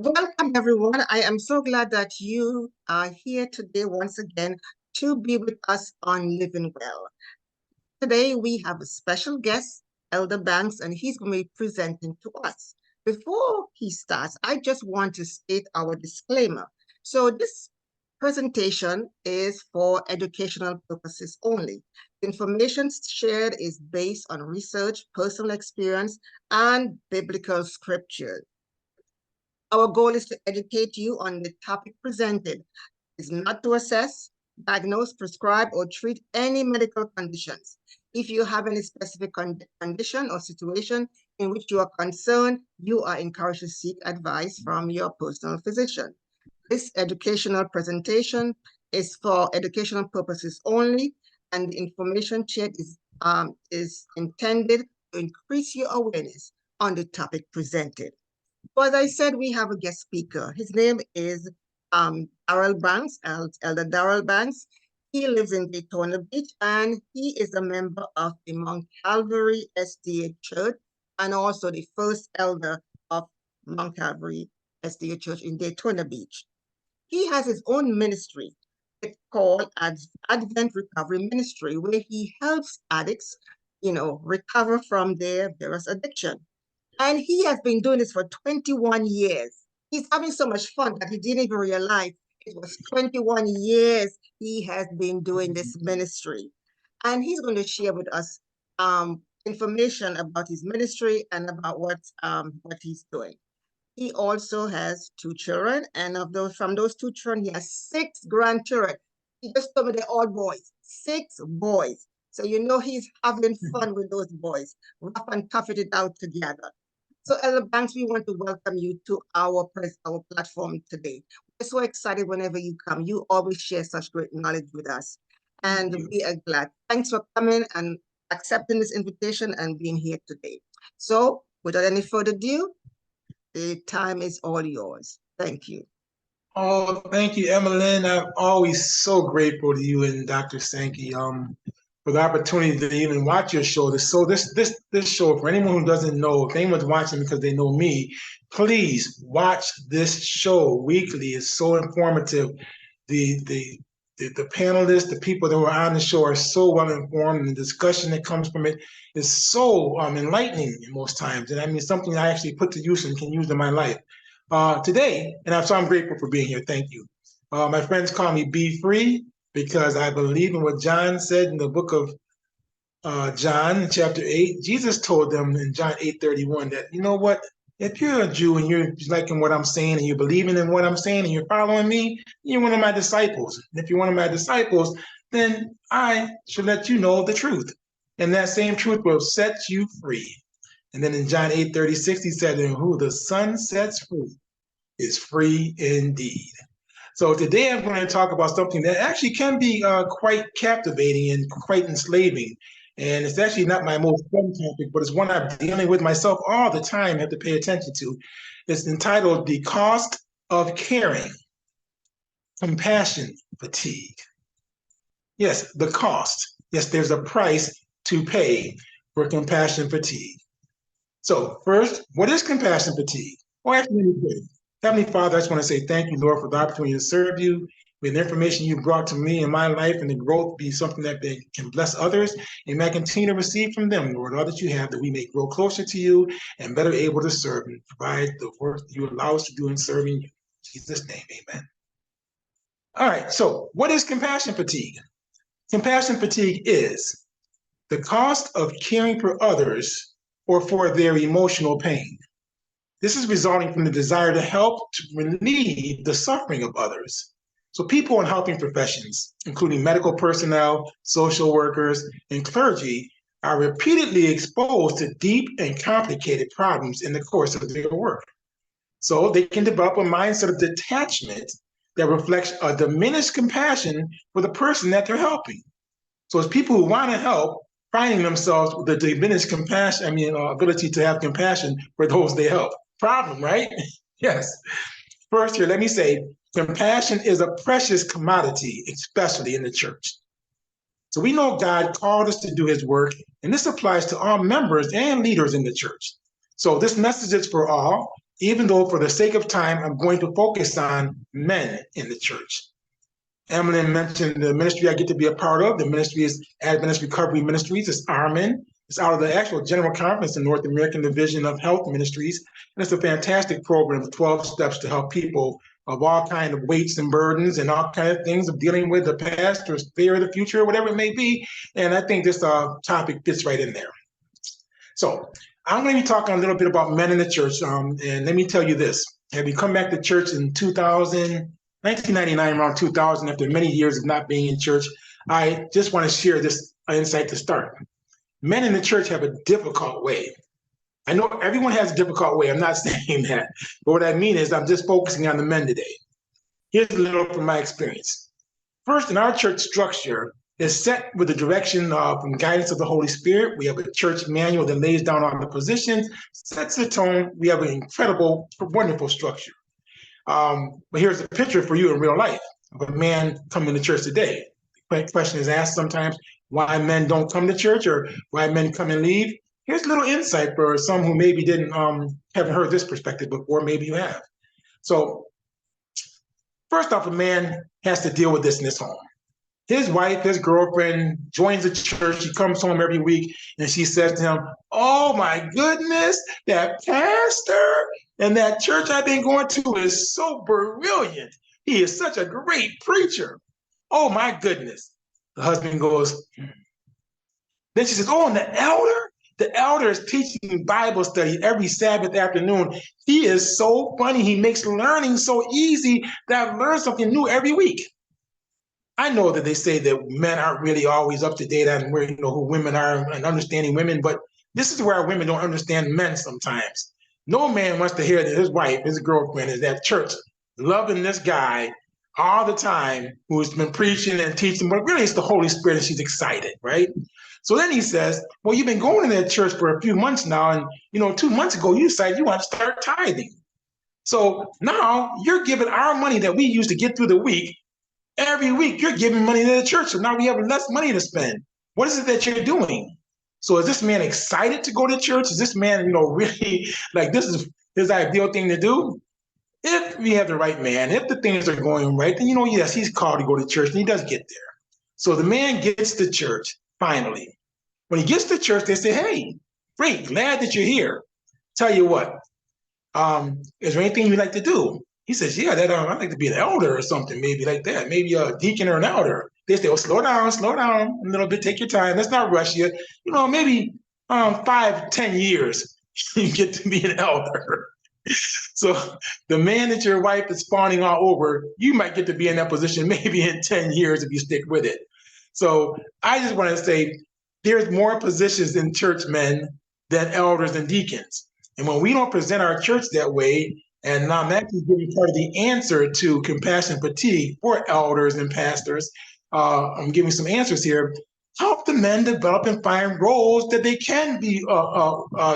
Welcome, everyone. I am so glad that you are here today once again to be with us on Living Well. Today, we have a special guest, Elder Banks, and he's going to be presenting to us. Before he starts, I just want to state our disclaimer. So this presentation is for educational purposes only. The information shared is based on research, personal experience, and biblical scripture. Our goal is to educate you on the topic presented. It's not to assess, diagnose, prescribe, or treat any medical conditions. If you have any specific condition or situation in which you are concerned, you are encouraged to seek advice from your personal physician. This educational presentation is for educational purposes only, and the information shared is intended to increase your awareness on the topic presented. So as I said, we have a guest speaker. His name is Darryl Banks, Elder Darryl Banks. He lives in Daytona Beach, and he is a member of the Mount Calvary SDA Church, and also the first elder of Mount Calvary SDA Church in Daytona Beach. He has his own ministry. It's called Advent Recovery Ministry, where he helps addicts, recover from their various addiction. And he has been doing this for 21 years. He's having so much fun that he didn't even realize it was 21 years he has been doing this ministry. And he's going to share with us information about his ministry and about what he's doing. He also has two children, and from those two children, he has six grandchildren. He just told me they're all boys, six boys. So he's having fun with those boys, rough and tough it out together. So, Elder Banks, we want to welcome you to our platform today. We're so excited whenever you come. You always share such great knowledge with us, and we are glad. Thanks for coming and accepting this invitation and being here today. So, without any further ado, the time is all yours. Thank you. Oh, thank you, Emmeline. I'm always so grateful to you and Dr. Sankey for the opportunity to even watch your show. This show, for anyone who doesn't know, if anyone's watching because they know me, please watch this show weekly. It's so informative. The panelists, the people that were on the show are so well informed, and the discussion that comes from it is so enlightening most times. And I mean, something I actually put to use and can use in my life. Today, and so I'm grateful for being here. Thank you. My friends call me Be Free because I believe in what John said in the book of John, chapter 8. Jesus told them in John 8:31 that, you know what, if you're a Jew and you're liking what I'm saying and you're believing in what I'm saying and you're following me, you're one of my disciples. And if you're one of my disciples, then I should let you know the truth. And that same truth will set you free. And then in John 8:36, he said, and who the Son sets free is free indeed. So today I'm going to talk about something that actually can be quite captivating and quite enslaving. And it's actually not my most fun topic, but it's one I'm dealing with myself all the time, I have to pay attention to. It's entitled The Cost of Caring, Compassion Fatigue. Yes, the cost. Yes, there's a price to pay for compassion fatigue. So first, what is compassion fatigue? Well, actually, let me pray. Heavenly Father, I just want to say thank you, Lord, for the opportunity to serve you. With the information you brought to me in my life and the growth be something that they can bless others, and may I continue to receive from them, Lord, all that you have, that we may grow closer to you and better able to serve and provide the work you allow us to do in serving you. In Jesus' name, amen. All right, so what is compassion fatigue? Compassion fatigue is the cost of caring for others or for their emotional pain. This is resulting from the desire to help to relieve the suffering of others. So people in helping professions, including medical personnel, social workers, and clergy, are repeatedly exposed to deep and complicated problems in the course of their work. So they can develop a mindset of detachment that reflects a diminished compassion for the person that they're helping. So it's people who want to help finding themselves with the diminished compassion, ability to have compassion for those they help. Problem, right? Yes. First here, let me say, compassion is a precious commodity, especially in the church. So we know God called us to do his work, and this applies to all members and leaders in the church. So this message is for all, even though for the sake of time, I'm going to focus on men in the church. Emily mentioned the ministry I get to be a part of. The ministry is Adventist Recovery Ministries. It's ARMIN. It's out of the actual General Conference, the North American Division of Health Ministries. And it's a fantastic program, 12 steps to help people of all kinds of weights and burdens and all kinds of things of dealing with the past or fear of the future, whatever it may be. And I think this topic fits right in there. So I'm going to be talking a little bit about men in the church. And let me tell you this. Have you come back to church in 1999, around 2000, after many years of not being in church? I just want to share this insight to start. Men in the church have a difficult way. I know everyone has a difficult way. I'm not saying that. But what I mean is I'm just focusing on the men today. Here's a little from my experience. First, in our church structure, is set with the direction and guidance of the Holy Spirit. We have a church manual that lays down all the positions, sets the tone. We have an incredible, wonderful structure. But here's a picture for you in real life of a man coming to church today. The question is asked sometimes why men don't come to church or why men come and leave. Here's a little insight for some who maybe haven't heard this perspective before. Maybe you have. So first off, a man has to deal with this in his home. His wife, his girlfriend, joins the church. She comes home every week and she says to him, "Oh my goodness, that pastor and that church I've been going to is so brilliant. He is such a great preacher. Oh my goodness." The husband goes, Then she says, "Oh, and the elder? The elder is teaching Bible study every Sabbath afternoon. He is so funny. He makes learning so easy that I've learned something new every week." I know that they say that men aren't really always up to date on where, who women are and understanding women, but this is where our women don't understand men sometimes. No man wants to hear that his wife, his girlfriend, is at church loving this guy all the time who's been preaching and teaching, but really it's the Holy Spirit and she's excited, right? So then he says, "Well, you've been going to that church for a few months now, and 2 months ago you decided you want to start tithing. So now you're giving our money that we use to get through the week. Every week you're giving money to the church, so now we have less money to spend. What is it that you're doing?" So is this man excited to go to church? Is this man, really like this is his ideal thing to do? If we have the right man, if the things are going right, then yes, he's called to go to church, and he does get there. So the man gets to church finally. When he gets to church, they say, "Hey, great, glad that you're here. Tell you what, is there anything you'd like to do?" He says, "Yeah, that I'd like to be an elder or something, maybe like that, maybe a deacon or an elder." They say, "Oh, slow down a little bit, take your time. Let's not rush you. Maybe 5, 10 years, you get to be an elder." So the man that your wife is fawning all over, you might get to be in that position maybe in 10 years if you stick with it. So I just want to say there's more positions in church men than elders and deacons. And when we don't present our church that way, and now I'm actually giving part of the answer to compassion fatigue for elders and pastors, I'm giving some answers here. Help the men develop and find roles that they can be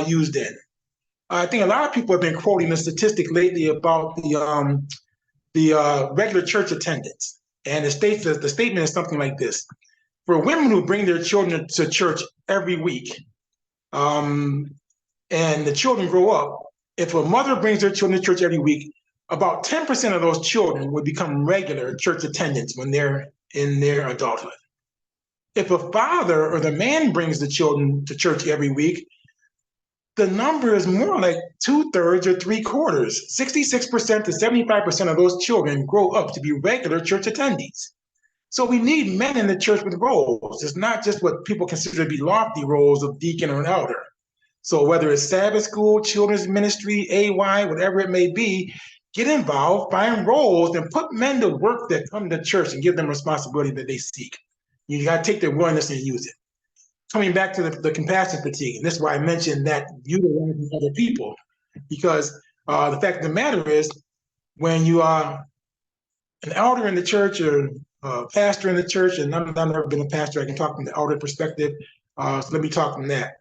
used in. I think a lot of people have been quoting the statistic lately about the regular church attendance, and the statement is something like this: for women who bring their children to church every week, and the children grow up, if a mother brings their children to church every week, about 10% of those children would become regular church attendants when they're in their adulthood. If a father or the man brings the children to church every week, the number is more like 2/3 or 3/4. 66% to 75% of those children grow up to be regular church attendees. So we need men in the church with roles. It's not just what people consider to be lofty roles of deacon or an elder. So whether it's Sabbath school, children's ministry, AY, whatever it may be, get involved, find roles, and put men to work that come to church and give them responsibility that they seek. You got to take their willingness and use it. Coming back to the compassion fatigue, and this is why I mentioned that utilizing other people, because the fact of the matter is, when you are an elder in the church or a pastor in the church, and I've never been a pastor, I can talk from the elder perspective, so let me talk from that.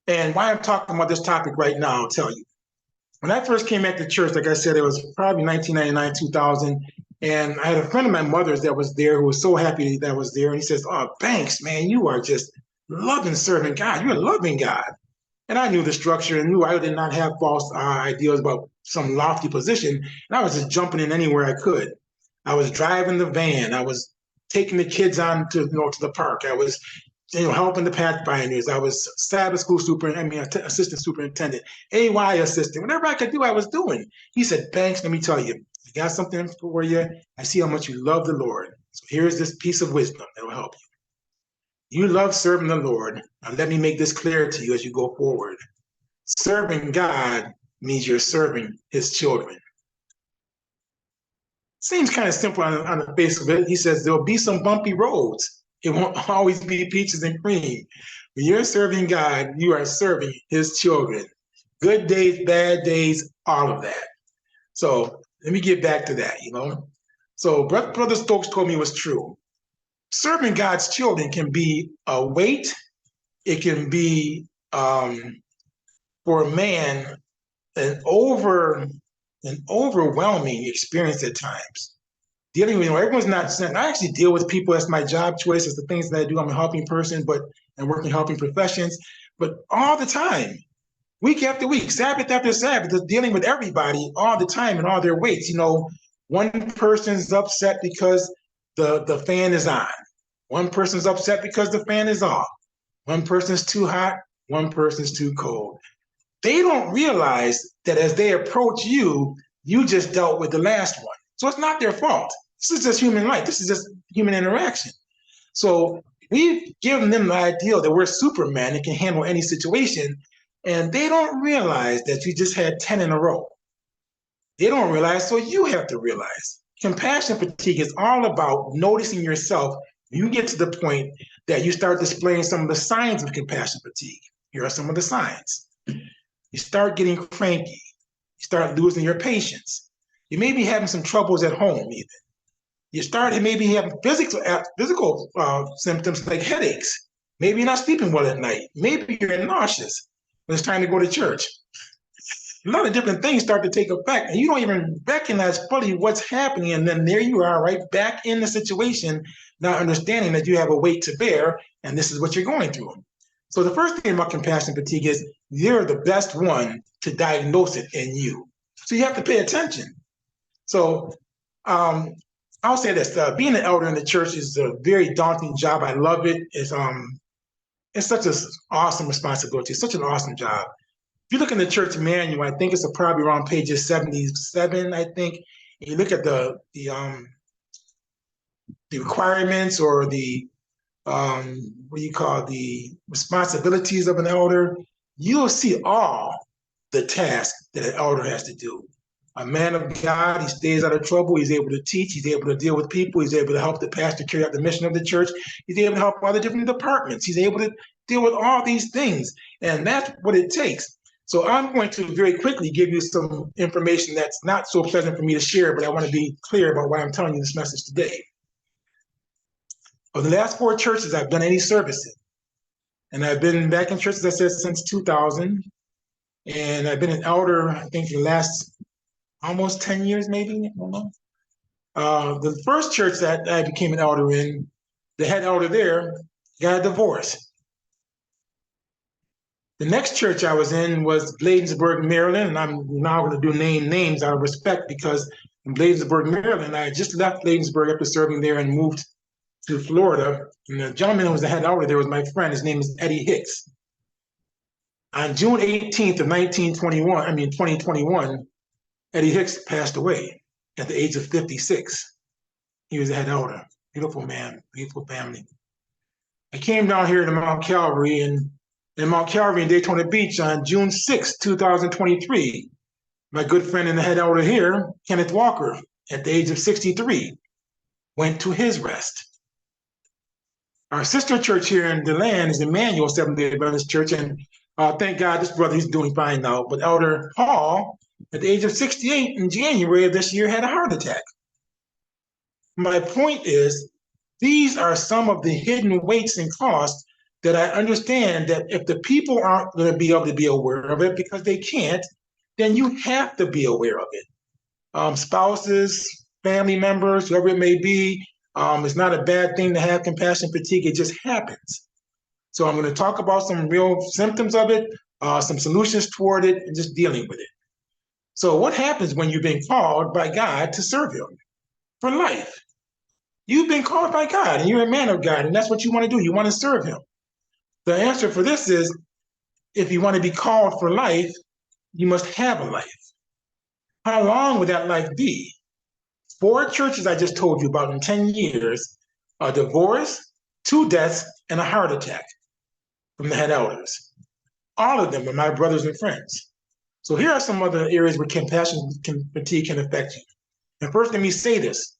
And why I'm talking about this topic right now, I'll tell you. When I first came back to church, like I said, it was probably 1999, 2000, and I had a friend of my mother's that was there who was so happy that I was there. And he says, "Oh, Banks, man, you are just loving serving God. You're loving God." And I knew the structure and knew I did not have false ideas about some lofty position. And I was just jumping in anywhere I could. I was driving the van. I was taking the kids on to, to the park. I was, helping the pathfinders. I was Sabbath school assistant superintendent, AY assistant, whatever I could do, I was doing. He said, Banks, let me tell you, I got something for you. I see how much you love the Lord. So here's this piece of wisdom that will help you. You love serving the Lord. Now let me make this clear to you as you go forward. Serving God means you're serving his children. Seems kind of simple on the face of it. He says there'll be some bumpy roads. It won't always be peaches and cream. When you're serving God, you are serving his children. Good days, bad days, all of that. So let me get back to that, So Brother Stokes told me it was true. Serving God's children can be a weight. It can be, for a man, an overwhelming experience at times. Dealing with, everyone's not sent. I actually deal with people. That's my job choice. It's the things that I do. I'm a helping person, and work in helping professions. But all the time, week after week, Sabbath after Sabbath, just dealing with everybody all the time and all their weights. One person's upset because the fan is on. One person's upset because the fan is off. One person's too hot. One person's too cold. They don't realize that as they approach you, you just dealt with the last one. So it's not their fault. This is just human life. This is just human interaction. So we've given them the idea that we're Superman and can handle any situation, and they don't realize that you just had 10 in a row. They don't realize, so you have to realize. Compassion fatigue is all about noticing yourself. You get to the point that you start displaying some of the signs of compassion fatigue. Here are some of the signs. You start getting cranky. You start losing your patience. You may be having some troubles at home even. You start maybe having physical symptoms like headaches. Maybe you're not sleeping well at night. Maybe you're nauseous when it's time to go to church. A lot of different things start to take effect, and you don't even recognize fully what's happening. And then there you are, right back in the situation, not understanding that you have a weight to bear, and this is what you're going through. So the first thing about compassion fatigue is you're the best one to diagnose it in you. So you have to pay attention. So I'll say this: being an elder in the church is a very daunting job. I love it. It's such an awesome responsibility. It's such an awesome job. If you look in the church manual, I think it's probably around pages 77, I think. And you look at the requirements or the the responsibilities of an elder, you'll see all the tasks that an elder has to do. A man of God, he stays out of trouble. He's able to teach. He's able to deal with people. He's able to help the pastor carry out the mission of the church. He's able to help all the different departments. He's able to deal with all these things. And that's what it takes. So I'm going to very quickly give you some information that's not so pleasant for me to share, but I want to be clear about why I'm telling you this message today. Of the last 4 churches I've done any services, and I've been back in church, as I said, since 2000, and I've been an elder, I think, for the last almost 10 years, maybe, I don't know. The first church that I became an elder in, the head elder there got a divorce. The next church I was in was Bladensburg, Maryland, and I'm now going to do names out of respect because in Bladensburg, Maryland, I had just left Bladensburg after serving there and moved to Florida. And the gentleman who was the head elder there was my friend. His name is Eddie Hicks. On June 18th of 2021, Eddie Hicks passed away at the age of 56. He was the head elder. Beautiful man, beautiful family. I came down here to Mount Calvary in Daytona Beach on June 6, 2023. My good friend and the head elder here, Kenneth Walker, at the age of 63, went to his rest. Our sister church here in DeLand is Emmanuel Seventh-day Adventist Church, and thank God this brother, he's doing fine now. But Elder Hall, at the age of 68 in January of this year, had a heart attack. My point is, these are some of the hidden weights and costs that I understand that if the people aren't going to be able to be aware of it because they can't, then you have to be aware of it. Spouses, family members, whoever it may be, it's not a bad thing to have compassion fatigue. It just happens. So I'm going to talk about some real symptoms of it, some solutions toward it, and just dealing with it. So what happens when you've been called by God to serve him for life? You've been called by God and you're a man of God, and that's what you want to do. You want to serve him. The answer for this is, if you want to be called for life, you must have a life. How long would that life be? 4 churches I just told you about in 10 years, a divorce, 2 deaths, and a heart attack from the head elders. All of them are my brothers and friends. So here are some other areas where compassion fatigue can affect you. And first, let me say this.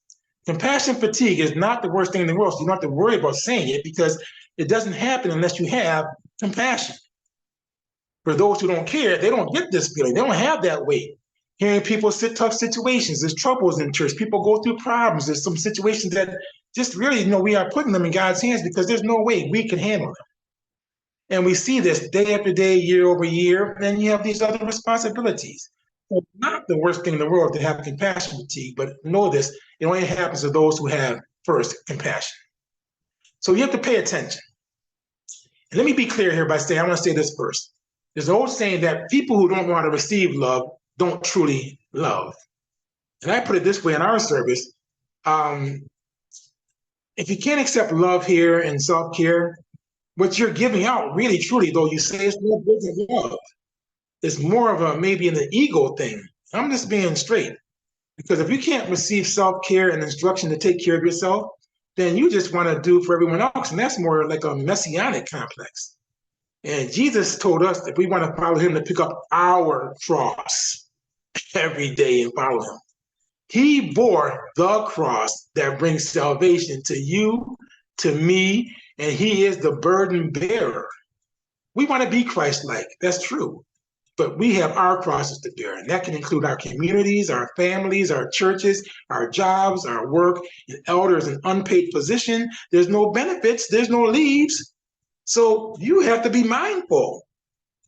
Compassion fatigue is not the worst thing in the world, so you don't have to worry about saying it, because it doesn't happen unless you have compassion. For those who don't care, they don't get this feeling. They don't have that weight. Hearing people sit tough situations, there's troubles in church. People go through problems. There's some situations that just really, we are putting them in God's hands because there's no way we can handle them. And we see this day after day, year over year, and you have these other responsibilities. So it's not the worst thing in the world to have compassion fatigue, but know this, it only happens to those who have first compassion. So you have to pay attention. And let me be clear here by saying, I want to say this first. There's an old saying that people who don't want to receive love don't truly love. And I put it this way in our service. If you can't accept love here and self-care, what you're giving out, really, truly, though you say it's love, isn't love. It's more of a maybe an ego thing. I'm just being straight. Because if you can't receive self-care and instruction to take care of yourself, then you just want to do for everyone else. And that's more like a messianic complex. And Jesus told us that we want to follow him to pick up our cross every day and follow him. He bore the cross that brings salvation to you, to me, and he is the burden bearer. We want to be Christ-like. That's true. But we have our crosses to bear, and that can include our communities, our families, our churches, our jobs, our work, and elders in unpaid position. There's no benefits, there's no leaves. So you have to be mindful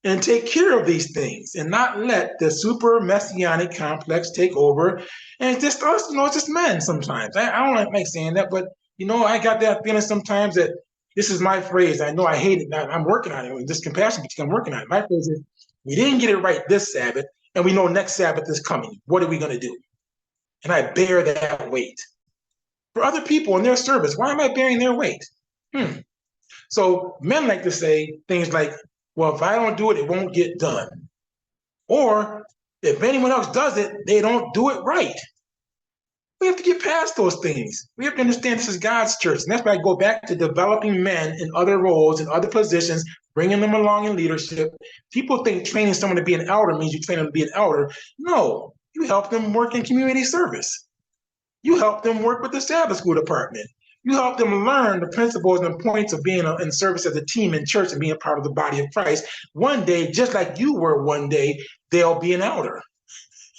and take care of these things and not let the super messianic complex take over. And it's just us, it's just men sometimes. I don't like saying that, but I got that feeling sometimes that this is my phrase. I know I hate it. I'm working on it. This compassion fatigue, I'm working on it. My phrase is, we didn't get it right this Sabbath, and we know next Sabbath is coming. What are we going to do? And I bear that weight. For other people in their service, why am I bearing their weight? So men like to say things like, well, if I don't do it, it won't get done. Or if anyone else does it, they don't do it right. We have to get past those things. We have to understand this is God's church. And that's why I go back to developing men in other roles, in other positions, bringing them along in leadership. People think training someone to be an elder means you train them to be an elder. No, you help them work in community service. You help them work with the Sabbath school department. You help them learn the principles and the points of being in service as a team in church and being a part of the body of Christ. One day, just like you were one day, they'll be an elder.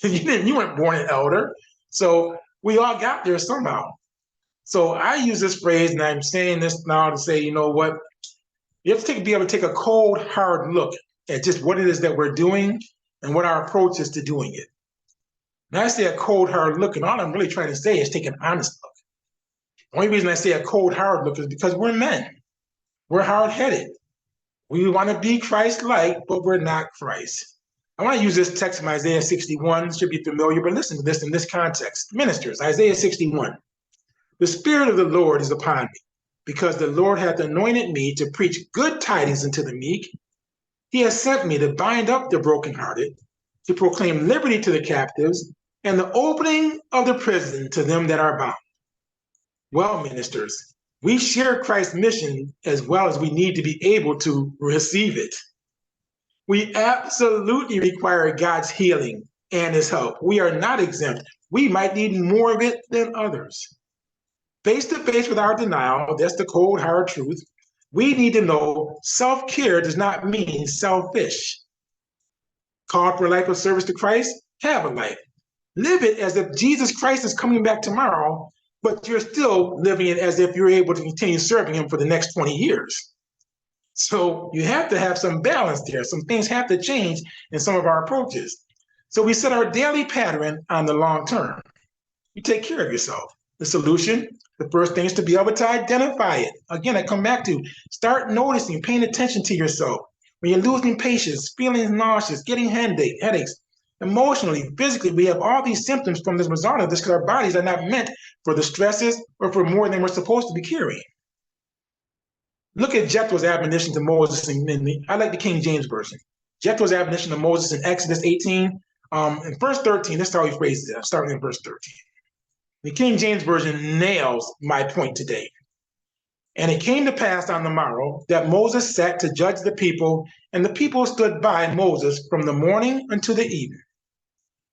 You weren't born an elder. So we all got there somehow. So I use this phrase, and I'm saying this now to say, you know what? You have to be able to take a cold, hard look at just what it is that we're doing and what our approach is to doing it. And I say a cold, hard look, and all I'm really trying to say is take an honest look. The only reason I say a cold, hard look is because we're men. We're hard-headed. We want to be Christ-like, but we're not Christ. I want to use this text from Isaiah 61. It should be familiar, but listen to this in this context. Ministers, Isaiah 61. The Spirit of the Lord is upon me, because the Lord hath anointed me to preach good tidings unto the meek. He has sent me to bind up the brokenhearted, to proclaim liberty to the captives, and the opening of the prison to them that are bound. Well, ministers, we share Christ's mission as well as we need to be able to receive it. We absolutely require God's healing and his help. We are not exempt. We might need more of it than others. Face to face with our denial, that's the cold, hard truth, we need to know self-care does not mean selfish. Called for a life of service to Christ, have a life. Live it as if Jesus Christ is coming back tomorrow, but you're still living it as if you're able to continue serving him for the next 20 years. So you have to have some balance there. Some things have to change in some of our approaches. So we set our daily pattern on the long term. You take care of yourself. The solution, the first thing is to be able to identify it. Again, I come back to start noticing, paying attention to yourself. when you're losing patience, feeling nauseous, getting headaches, emotionally, physically, we have all these symptoms from this result of this because our bodies are not meant for the stresses or for more than we're supposed to be carrying. Look at Jethro's admonition to Moses, I like the King James Version. Jethro's admonition to Moses in Exodus 18, in verse 13, this is how he phrases it. I'm starting in verse 13. The King James Version nails my point today. And it came to pass on the morrow that Moses sat to judge the people, and the people stood by Moses from the morning until the evening.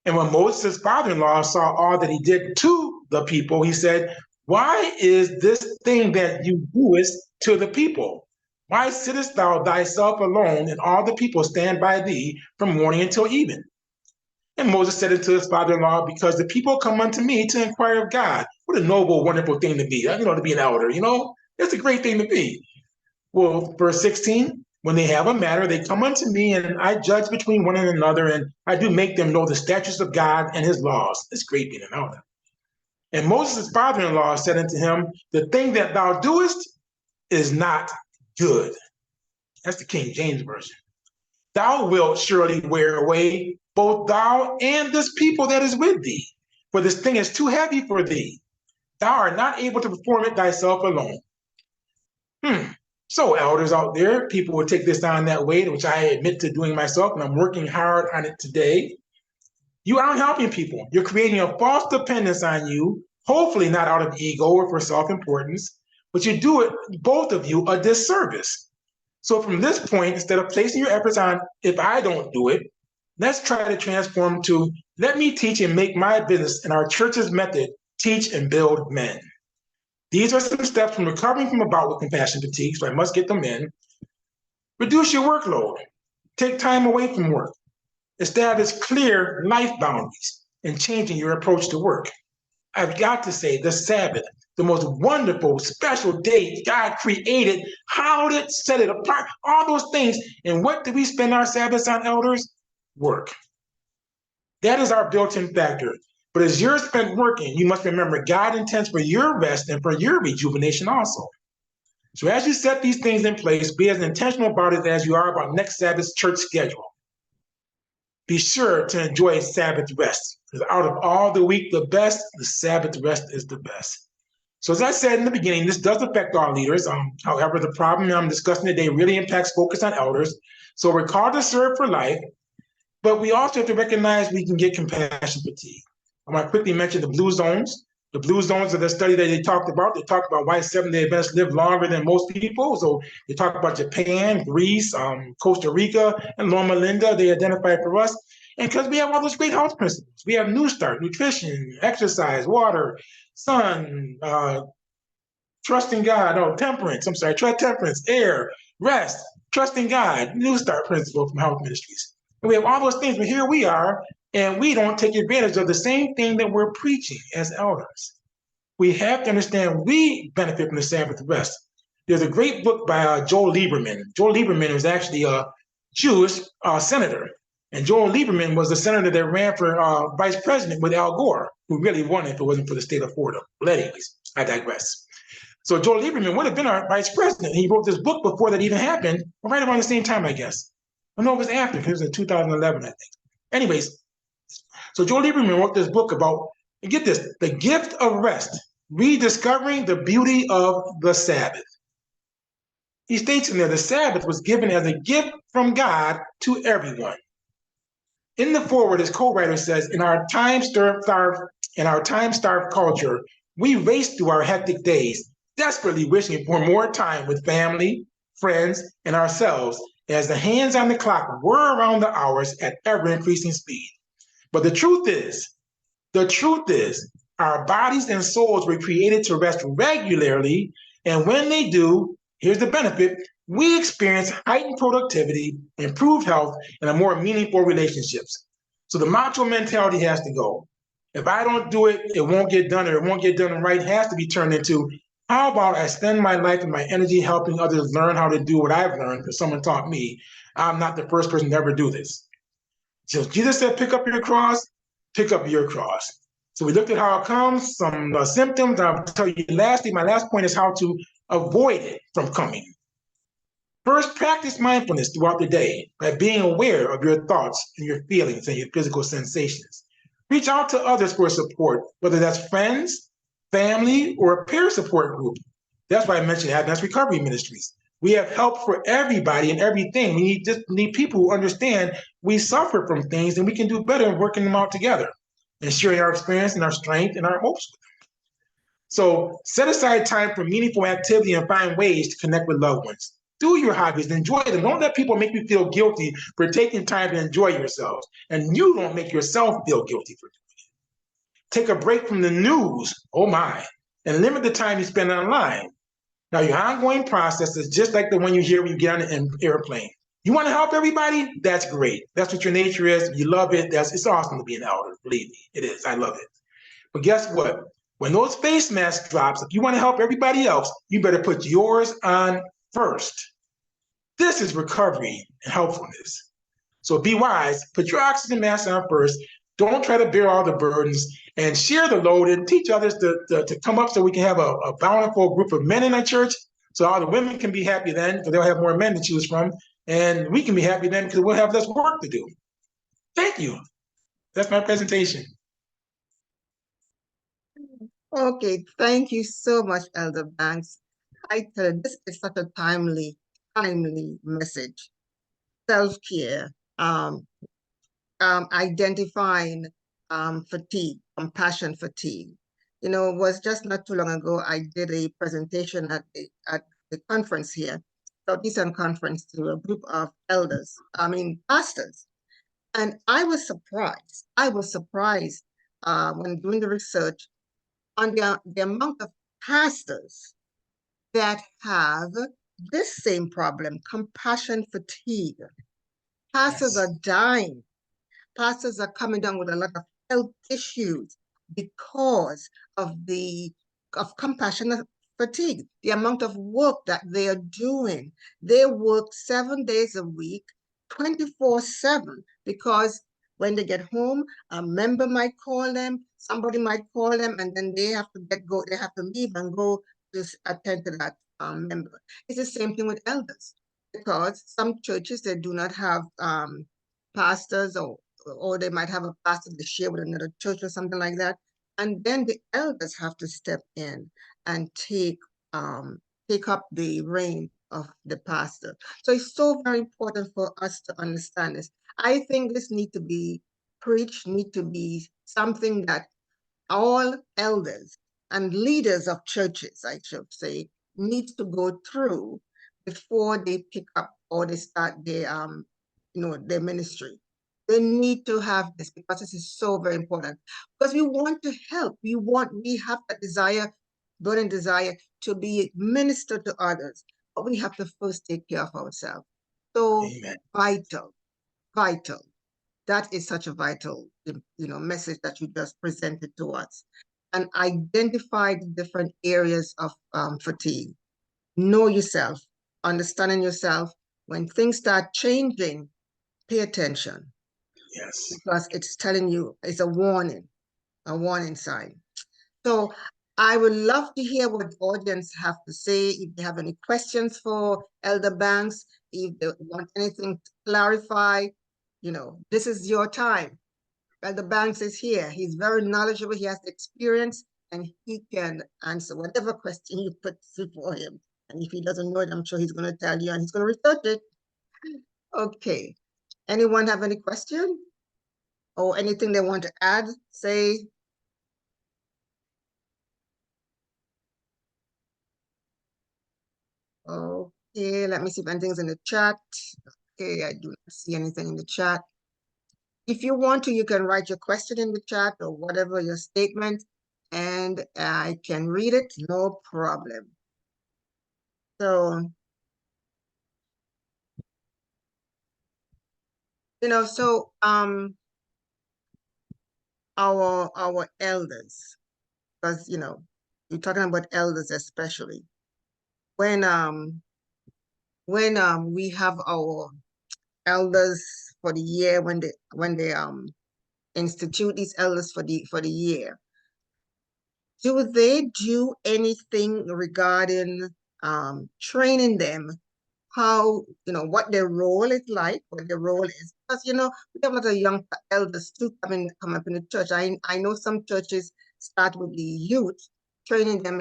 And when Moses' father-in-law saw all that he did to the people, he said, why is this thing that you doest to the people? Why sittest thou thyself alone, and all the people stand by thee from morning until evening? And Moses said unto his father-in-law, because the people come unto me to inquire of God. What a noble, wonderful thing to be, to be an elder, It's a great thing to be. Well, verse 16, when they have a matter, they come unto me, and I judge between one and another, and I do make them know the statutes of God and his laws. It's great being an elder. And Moses' father-in-law said unto him, the thing that thou doest is not good. That's the King James Version. Thou wilt surely wear away both thou and this people that is with thee, for this thing is too heavy for thee. Thou art not able to perform it thyself alone. So elders out there, people will take this on that way, which I admit to doing myself, and I'm working hard on it today. You aren't helping people. You're creating a false dependence on you, hopefully not out of ego or for self-importance, but you do it, both of you, a disservice. So from this point, instead of placing your efforts on, if I don't do it, let's try to transform to, let me teach and make my business and our church's method, teach and build men. These are some steps from recovering from a bout with compassion fatigue, so I must get them in. Reduce your workload. Take time away from work. Establish clear life boundaries and changing your approach to work. I've got to say, the Sabbath, the most wonderful, special day God created, how did set it apart, all those things. And what do we spend our Sabbaths on, elders? Work. That is our built-in factor. But as you're spent working, you must remember God intends for your rest and for your rejuvenation also. So as you set these things in place, be as intentional about it as you are about next Sabbath's church schedule. Be sure to enjoy Sabbath rest, because out of all the week, the Sabbath rest is the best. So as I said in the beginning, this does affect our leaders. However, the problem I'm discussing today really impacts focus on elders. So we're called to serve for life, but we also have to recognize we can get compassion fatigue. I want to quickly mention the blue zones. The blue zones are the study that they talked about. They talked about why Seventh-day Adventists live longer than most people. So they talk about Japan, Greece, Costa Rica, and Loma Linda. They identify for us. And because we have all those great health principles. We have New Start, nutrition, exercise, water, sun, trusting God, temperance, air, rest, trusting God, New Start principle from health ministries. And we have all those things, but here we are, and we don't take advantage of the same thing that we're preaching as elders. We have to understand we benefit from the Sabbath rest. There's a great book by Joel Lieberman. Joel Lieberman was actually a Jewish senator. And Joel Lieberman was the senator that ran for vice president with Al Gore, who really won if it wasn't for the state of Florida. But anyways, I digress. So Joel Lieberman would have been our vice president. He wrote this book before that even happened, right around the same time, I guess. Oh, no, it was after. It was in 2011, I think. Anyways, so Joel Lieberman wrote this book about, and get this, the gift of rest, rediscovering the beauty of the Sabbath. He states in there, the Sabbath was given as a gift from God to everyone. In the foreword, his co-writer says, in our time-starved culture, we race through our hectic days, desperately wishing for more time with family, friends, and ourselves, as the hands on the clock whir around the hours at ever-increasing speed. But the truth is, our bodies and souls were created to rest regularly, and when they do, here's the benefit, we experience heightened productivity, improved health, and a more meaningful relationships. So the macho mentality has to go. If I don't do it, it won't get done, or it won't get done right. It has to be turned into, how about I spend my life and my energy helping others learn how to do what I've learned because someone taught me. I'm not the first person to ever do this. So Jesus said, pick up your cross, pick up your cross. So we looked at how it comes, some symptoms. I'll tell you lastly, my last point is how to avoid it from coming. First, practice mindfulness throughout the day by being aware of your thoughts and your feelings and your physical sensations. Reach out to others for support, whether that's friends, family, or a peer support group. That's why I mentioned Happiness Recovery Ministries. We have help for everybody and everything. We just need people who understand we suffer from things and we can do better in working them out together and sharing our experience and our strength and our hopes. So set aside time for meaningful activity and find ways to connect with loved ones. Do your hobbies, enjoy them. Don't let people make you feel guilty for taking time to enjoy yourselves. And you don't make yourself feel guilty for doing it. Take a break from the news, oh my, and limit the time you spend online. Now, your ongoing process is just like the one you hear when you get on an airplane. You want to help everybody? That's great. That's what your nature is. You love it. It's awesome to be an elder. Believe me, it is. I love it. But guess what? When those face masks drops, if you want to help everybody else, you better put yours on first. This is recovery and helpfulness. So be wise, put your oxygen mask on first. Don't try to bear all the burdens and share the load and teach others to come up so we can have a bountiful group of men in our church. So all the women can be happy then because they'll have more men to choose from. And we can be happy then because we'll have less work to do. Thank you. That's my presentation. Okay, thank you so much, Elder Banks. I tell you, this is such a timely message. Self-care, identifying fatigue, compassion fatigue. You know, it was just not too long ago, I did a presentation at the conference here, Southeastern Conference, to a group of pastors. And I was surprised. When doing the research on the amount of pastors that have this same problem, compassion fatigue. Pastors are dying. Pastors are coming down with a lot of health issues because of compassion fatigue, the amount of work that they are doing. They work 7 days a week, 24/7, because when they get home, a member might call them, somebody might call them, and then they have to leave and go to attend to that member. It's the same thing with elders, because some churches, they do not have pastors, or they might have a pastor to share with another church or something like that. And then the elders have to step in and take up the reign of the pastor. So it's so very important for us to understand this. I think this need to be preached, need to be something that all elders and leaders of churches, I should say, need to go through before they pick up or they start their ministry. They need to have this because this is so very important. Because we want to help. We have a desire, burning desire to be minister to others, but we have to first take care of ourselves. So Amen. vital. That is such a vital, message that you just presented to us. And identify the different areas of fatigue. Know yourself, understanding yourself. When things start changing, pay attention. Yes. Because it's telling you, it's a warning sign. So I would love to hear what the audience have to say. If they have any questions for Elder Banks, if they want anything to clarify, this is your time. Elder Banks is here. He's very knowledgeable. He has the experience, and he can answer whatever question you put before him. And if he doesn't know it, I'm sure he's going to tell you, and he's going to research it. Okay. Anyone have any question or anything they want to add, say? Okay, let me see if anything's in the chat. Okay, I do not see anything in the chat. If you want to, you can write your question in the chat or whatever your statement, and I can read it, no problem. So, our elders, because you're talking about elders especially. When we have our elders for the year, when they institute these elders for the year, do they do anything regarding training them how, what their role is like, what their role is. Because, we have a lot of young elders too come up in the church. I know some churches start with the youth, training them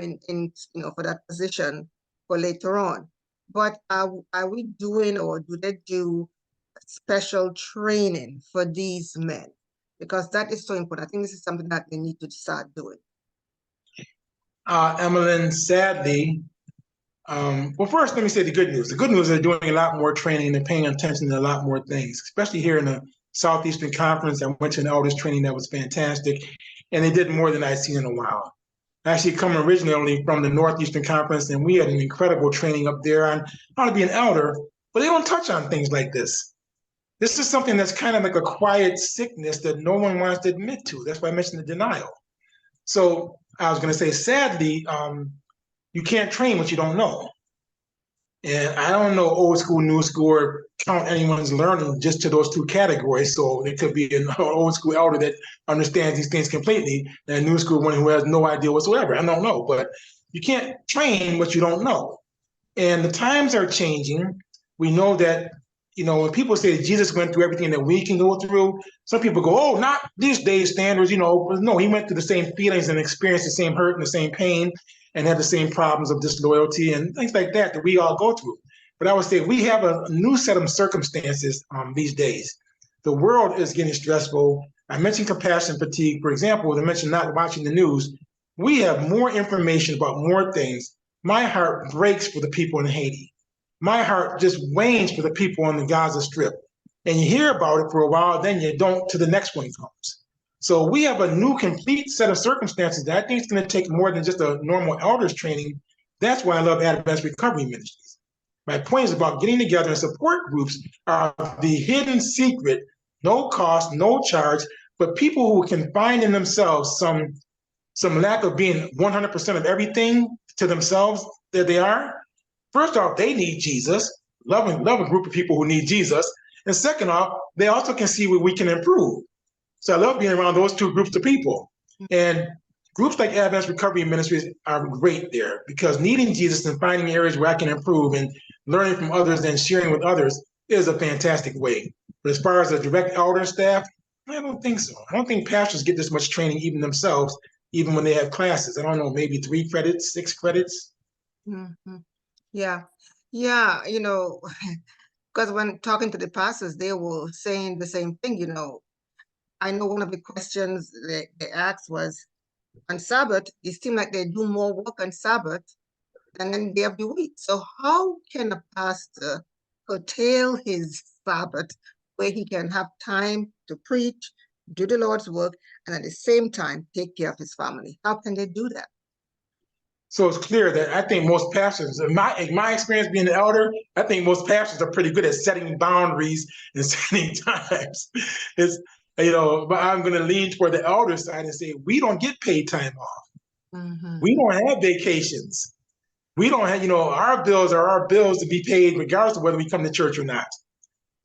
for that position for later on. But are we doing, or do they do special training for these men? Because that is so important. I think this is something that they need to start doing. Emmeline, sadly, well, first, let me say the good news. The good news is they're doing a lot more training and paying attention to a lot more things, especially here in the Southeastern Conference. I went to an elders training that was fantastic, and they did more than I'd seen in a while. I actually come originally from the Northeastern Conference, and we had an incredible training up there on how to be an elder, but they don't touch on things like this. This is something that's kind of like a quiet sickness that no one wants to admit to. That's why I mentioned the denial. So I was going to say, sadly, you can't train what you don't know. And I don't know old school, new school, or count anyone's learning just to those two categories. So it could be an old school elder that understands these things completely, and a new school one who has no idea whatsoever. I don't know, but you can't train what you don't know. And the times are changing. We know that, when people say Jesus went through everything that we can go through, some people go, oh, not these days standards, but no, he went through the same feelings and experienced the same hurt and the same pain and had the same problems of disloyalty and things like that we all go through. But I would say we have a new set of circumstances these days. The world is getting stressful. I mentioned compassion fatigue, for example. I mentioned not watching the news. We have more information about more things. My heart breaks for the people in Haiti. My heart just wanes for the people on the Gaza Strip. And you hear about it for a while, then you don't till the next one comes. So we have a new complete set of circumstances that I think is going to take more than just a normal elders training. That's why I love Advanced Recovery Ministries. My point is about getting together, and support groups are the hidden secret, no cost, no charge, but people who can find in themselves some lack of being 100% of everything to themselves that they are. First off, they need Jesus. Love a group of people who need Jesus. And second off, they also can see where we can improve. So I love being around those two groups of people. And groups like Advanced Recovery Ministries are great there, because needing Jesus and finding areas where I can improve and learning from others and sharing with others is a fantastic way. But as far as the direct elder staff, I don't think so. I don't think pastors get this much training even themselves, even when they have classes. I don't know, maybe 3 credits, 6 credits. Mm-hmm. Yeah. Yeah, because when talking to the pastors, they were saying the same thing. I know one of the questions they asked was, on Sabbath, it seems like they do more work on Sabbath than in the day of the week. So how can a pastor curtail his Sabbath where he can have time to preach, do the Lord's work, and at the same time take care of his family? How can they do that? So it's clear that I think most pastors, in my experience being an elder, I think most pastors are pretty good at setting boundaries and setting times. It's, but I'm going to lean toward the elder side and say, we don't get paid time off. Mm-hmm. We don't have vacations. We don't have, our bills are our bills to be paid regardless of whether we come to church or not.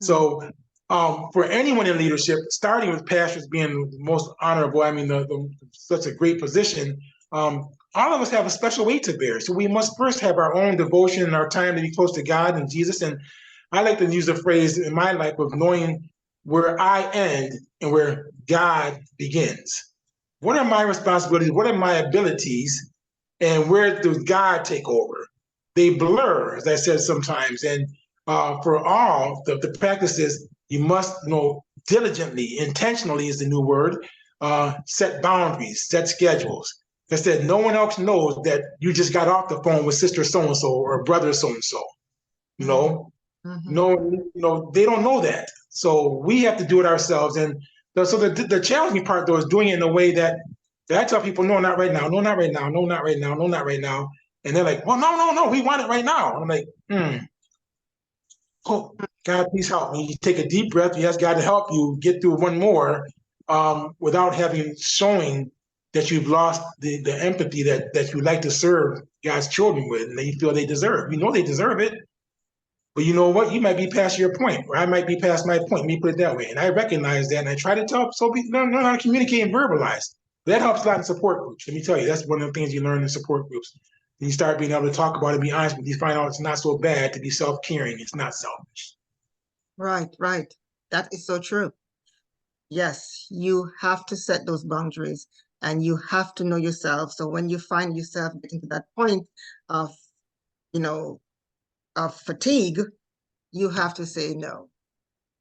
So for anyone in leadership, starting with pastors being the most honorable, I mean, such a great position, all of us have a special weight to bear. So we must first have our own devotion and our time to be close to God and Jesus. And I like to use the phrase in my life of knowing where I end and where God begins. What are my responsibilities? What are my abilities? And where does God take over? They blur, as I said sometimes. And for all the practices, you must diligently, intentionally is the new word, set boundaries, set schedules. I said, no one else knows that you just got off the phone with sister so-and-so or brother so-and-so. Mm-hmm. No, they don't know that. So we have to do it ourselves. And so the challenging part, though, is doing it in a way that I tell people, no, not right now, no, not right now, no, not right now, no, not right now. And they're like, well, no, we want it right now. And I'm like, oh, God, please help me. You take a deep breath. You ask God to help you get through one more without showing that you've lost the empathy that you like to serve God's children with and that you feel they deserve. You know they deserve it. But you know what? You might be past your point, or I might be past my point. Let me put it that way. And I recognize that, and I try to tell so people learn how to communicate and verbalize. That helps a lot in support groups. Let me tell you, that's one of the things you learn in support groups. You start being able to talk about it, be honest, but you find out it's not so bad to be self-caring. It's not selfish. Right, right. That is so true. Yes, you have to set those boundaries and you have to know yourself. So when you find yourself getting to that point of, you know, of fatigue, you have to say no.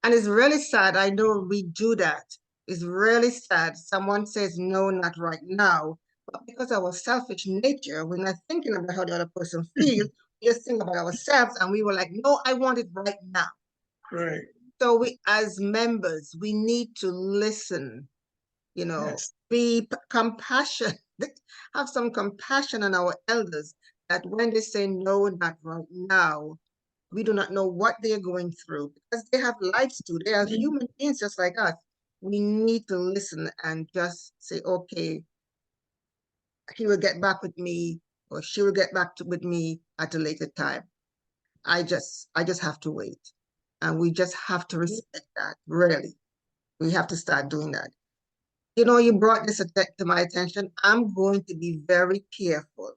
And it's really sad. I know we do that. It's really sad. Someone says no, not right now. But because of our selfish nature, we're not thinking about how the other person feels. We just think about ourselves and we were like, no, I want it right now. Right. So we, as members, we need to listen, Yes. be compassionate, have some compassion on our elders that when they say no, not right now, we do not know what they're going through because they have lives too. They are human beings just like us. We need to listen and just say, okay, he will get back with me or she will get back with me at a later time. I just have to wait. And we just have to respect that, really. We have to start doing that. You brought this to my attention. I'm going to be very careful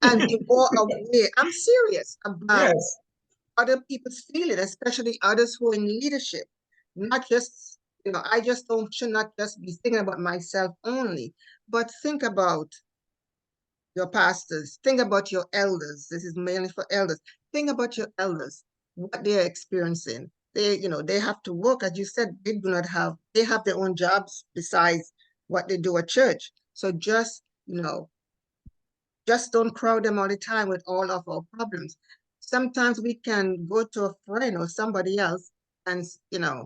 and be more aware. I'm serious about Yes. other people's feelings, especially others who are in leadership. Not just, I just don't should not just be thinking about myself only, but think about your pastors, think about your elders. This is mainly for elders. Think about your elders, what they're experiencing. They have to work, as you said, they have their own jobs besides what they do at church. So just don't crowd them all the time with all of our problems. Sometimes we can go to a friend or somebody else and,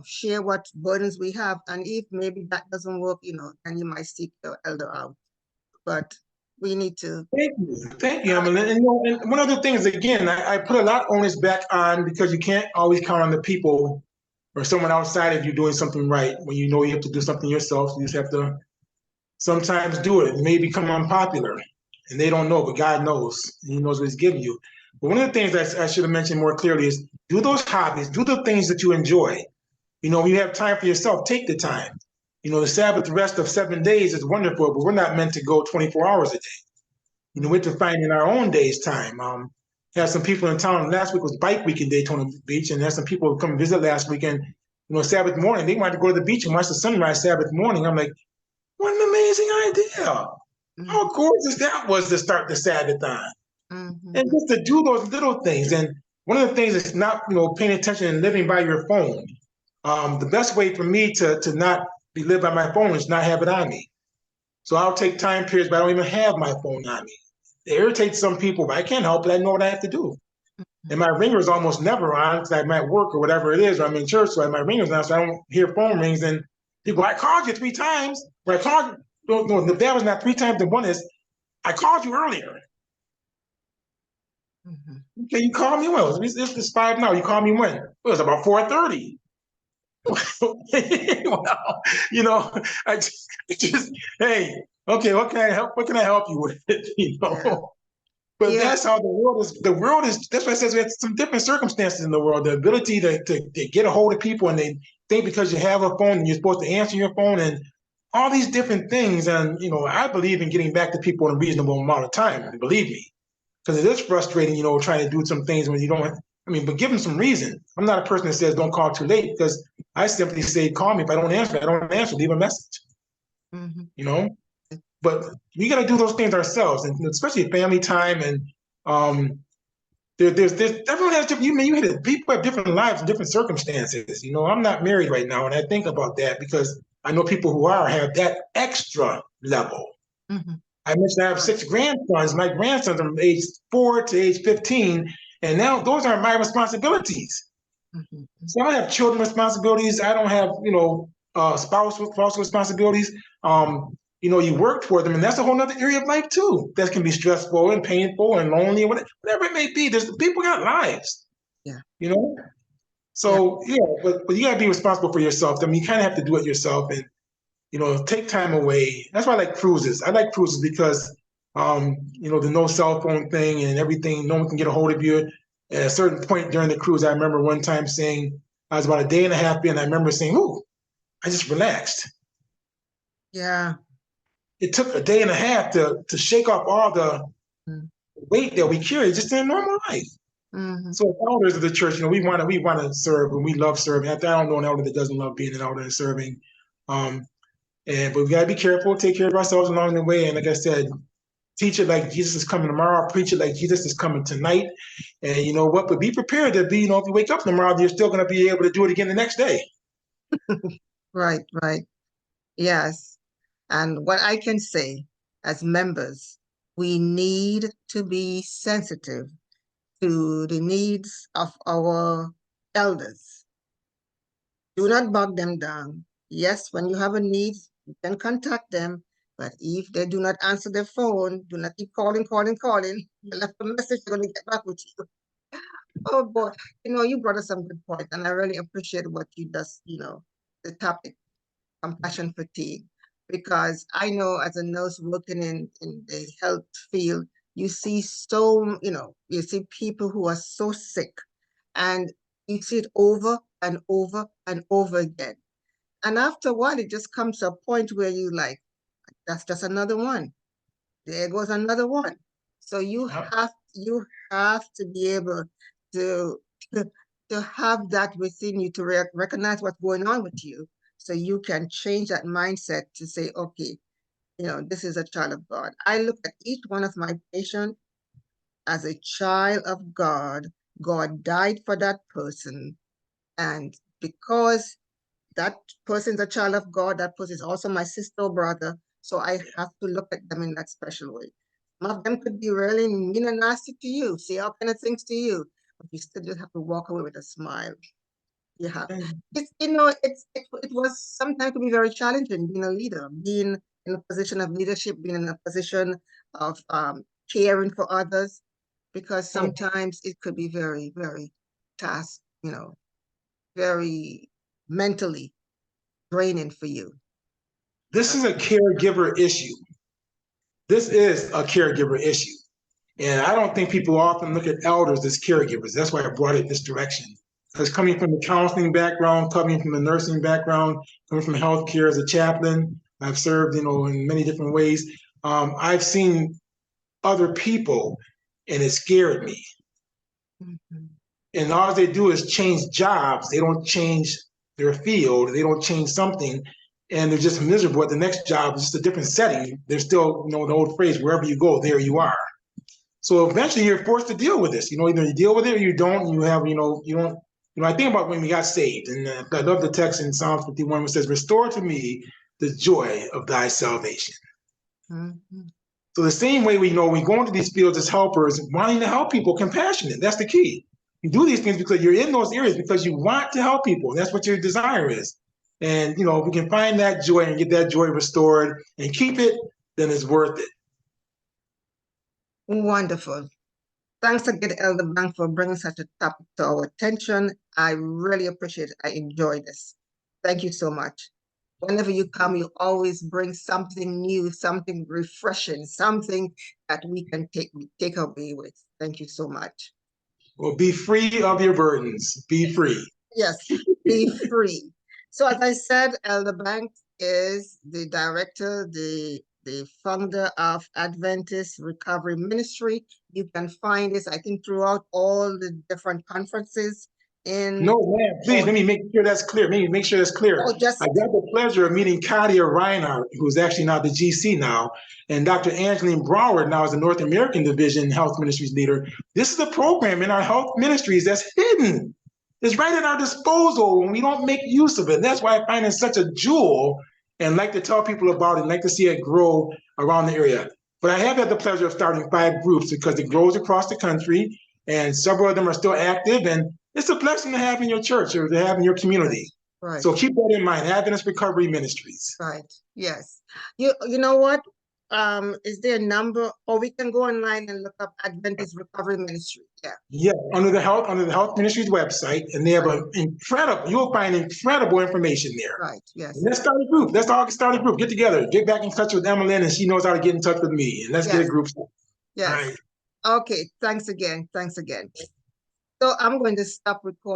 share what burdens we have. And if maybe that doesn't work, then you might seek your elder out. But we need to. Thank you, Emily. And one of the things, again, I put a lot of onus back on because you can't always count on the people or someone outside of you doing something right. When you know you have to do something yourself, you just have to sometimes do it. It may become unpopular, and they don't know, but God knows. And He knows what He's giving you. But one of the things I should have mentioned more clearly is do those hobbies, do the things that you enjoy. When you have time for yourself, take the time. The Sabbath rest of 7 days is wonderful, but we're not meant to go 24 hours a day. We have to find in our own day's time. Had some people in town last week was bike week in Daytona Beach, and had some people come visit last weekend. Sabbath morning, they wanted to go to the beach and watch the sunrise Sabbath morning. I'm like, what an amazing idea. How gorgeous that was to start the Sabbath on. And just to do those little things. And one of the things is not, paying attention and living by your phone. The best way for me to not be lived by my phone is not have it on me. So I'll take time periods, but I don't even have my phone on me. It irritates some people, but I can't help it. I know what I have to do. And my ringer is almost never on because I'm at work or whatever it is, or I'm in church, so my ringer's on, so I don't hear phone rings. And people, I called you 3 times. When I called you, no, that was not 3 times. The one is, I called you earlier. Okay, you called me when? It's 5 now. You called me when? It was about 4:30. Well, I just, hey, okay, what can I help? What can I help you with? Yeah. But Yeah. that's how the world is. The world is. That's why it says we have some different circumstances in the world. The ability to get a hold of people, and they think because you have a phone and you're supposed to answer your phone, and all these different things. And I believe in getting back to people in a reasonable amount of time. Believe me, because it is frustrating. Trying to do some things when you don't. I mean, but give them some reason. I'm not a person that says don't call too late because I simply say call me. If I don't answer, I don't answer. Leave a message. You know. But we got to do those things ourselves, and especially family time. And there's everyone has different. You hit it. People have different lives and different circumstances. I'm not married right now, and I think about that because I know people who have that extra level. I mentioned I have 6 grandsons. My grandsons are from age 4 to age 15, and now those are my responsibilities. So I don't have children responsibilities. I don't have spouse responsibilities. You work for them, and that's a whole other area of life too. That can be stressful and painful and lonely, and whatever it may be. There's people got lives. Yeah. So but you gotta be responsible for yourself. I mean, you kind of have to do it yourself, and take time away. That's why I like cruises. I like cruises because the no cell phone thing and everything. No one can get a hold of you. At a certain point during the cruise, I remember one time saying I was about a day and a half in. I remember saying, "Ooh, I just relaxed." Yeah. It took a day and a half to shake off all the Mm. weight that we carry just in normal life. Mm-hmm. So, as elders of the church, we want to serve, and we love serving. I don't know an elder that doesn't love being an elder and serving. Um, but we gotta be careful, take care of ourselves along the way. And like I said, teach it like Jesus is coming tomorrow, preach it like Jesus is coming tonight. And you know what? But be prepared to be, if you wake up tomorrow, you're still gonna be able to do it again the next day. Right, right. Yes. And what I can say as members, we need to be sensitive to the needs of our elders. Do not bog them down. Yes, when you have a need, you can contact them. But if they do not answer their phone, do not keep calling, calling, calling. You left a message, they're going to get back with you. Oh boy, you brought us some good points, and I really appreciate what you just, the topic, compassion fatigue, because I know as a nurse working in the health field, you see you see people who are so sick, and you see it over and over and over again. And after a while, it just comes to a point where you like, that's just another one. There goes another one. So you have to be able to to have that within you to recognize what's going on with you, so you can change that mindset to say, okay, this is a child of God. I look at each one of my patients as a child of God. God died for that person, and because that person's a child of God, that person is also my sister or brother. So I have to look at them in that special way. Some of them could be really mean and nasty to you, say all kind of things to you, but you still just have to walk away with a smile. You have. It was sometimes to be very challenging being a leader, being in a position of leadership, being in a position of caring for others, because sometimes it could be very, very task, very mentally draining for you. This is a caregiver issue. This is a caregiver issue. And I don't think people often look at elders as caregivers. That's why I brought it this direction. Because coming from the counseling background, coming from the nursing background, coming from healthcare as a chaplain, I've served, in many different ways. I've seen other people, and it scared me. Mm-hmm. And all they do is change jobs. They don't change their field. They don't change something, and they're just miserable at the next job. It's just a different setting. They're still, the old phrase, wherever you go, there you are. So eventually you're forced to deal with this. Either you deal with it or you don't. You have, you don't. I think about when we got saved, and I love the text in Psalm 51 which says, "Restore to me the joy of thy salvation." Mm-hmm. So the same way we go into these fields as helpers, wanting to help people, compassionate. That's the key. You do these things because you're in those areas because you want to help people. That's what your desire is. And if we can find that joy and get that joy restored and keep it, then it's worth it. Wonderful. Thanks again, Elder Bank, for bringing such a topic to our attention. I really appreciate it. I enjoy this. Thank you so much. Whenever you come, you always bring something new, something refreshing, something that we can take away with. Thank you so much. Well, be free of your burdens. Be free. Yes, be free. So as I said, Elder Banks is the director, the founder of Adventist Recovery Ministry. You can find this, I think, throughout all the different conferences in. No, man, please, let me make sure that's clear. Let me make sure that's clear. Oh, just I got the pleasure of meeting Kadia Reinhardt, who's actually now the GC now, and Dr. Angeline Broward now is the North American Division Health Ministries leader. This is a program in our health ministries that's hidden. It's right at our disposal and we don't make use of it. That's why I find it such a jewel and like to tell people about it and like to see it grow around the area. But I have had the pleasure of starting 5 groups because it grows across the country and several of them are still active. And it's a blessing to have in your church or to have in your community. right, So keep that in mind, Adventist Recovery Ministries. right. Yes. You know what? Is there a number, or we can go online and look up Adventist Recovery Ministry? Yeah. Yeah, under the health ministries website, and they have you'll find incredible information there. Right. Yes. And let's start a group. Let's all start a group. Get together. Get back in touch with Emmeline, and she knows how to get in touch with me. And let's get a Yes. group started. Yes. All right. Okay. Thanks again. Thanks again. So I'm going to stop recording.